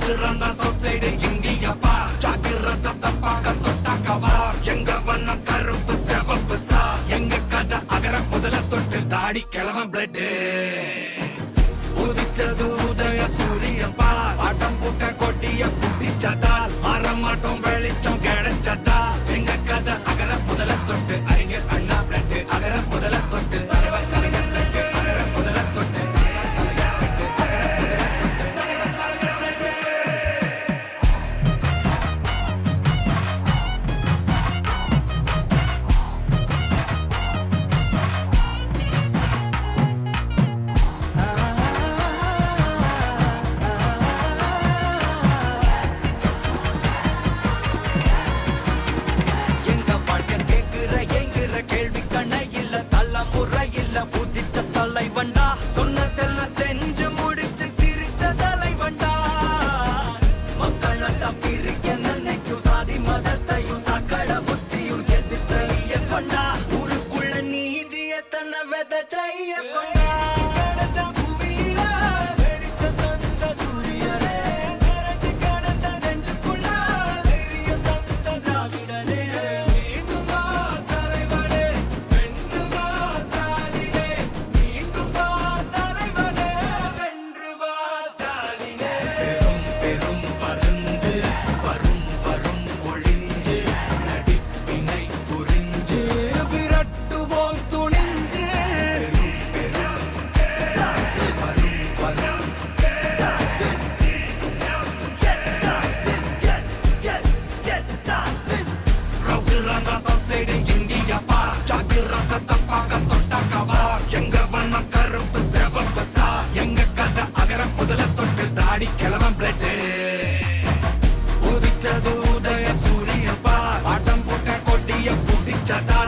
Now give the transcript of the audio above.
ரவுத்துறந்தா south side India பார் ஜாக்கிரத தப்பாக்க தொட்டாக்கவார் எங்க வண்ணம் கருப்பு செவப்பு சார் எங்க கதை அகர முதல தொட்டு தாடி கிழவன் பிளட் உதிச்சது உதய சூரியன் பார் ஆட்டம் போட்ட கொட்டிய புதிச்சதால் மாறமாட்டோம் வெளிச்சம் கிடைச்சதால் எங்க கதை அகர முதல தொட்டு அறிஞர் அண்ணா பிளட் அகர முதல தொட்டு தலைவர் கலைஞர் பிளட் அகர முதல தொட்டு தலைவண்டா சொன்னதெல்லாம் செஞ்சு முடிச்சு சிரிச்ச தலைவண்டா மக்கள் பிரிக்க நினைக்கும் சாதி மதத்தையும் சக்கட புத்தியும் எதிர்த்தைய கொண்டா ஊருக்குள்ள நீதிய தன்னை விதைச்சைய கொண்டா இந்தியா பார் ஜாக்கிரத தப்பாக்க தொட்டாக்கவார் எங்க வண்ணம் கருப்பு செவப்பு சார் எங்க கதை அகர முதல தொட்டு தாடி கிழவன் பிளட் உதிச்சது உதய சூரியன் பார் ஆட்டம் போட்ட கொட்டிய புதிச்சதா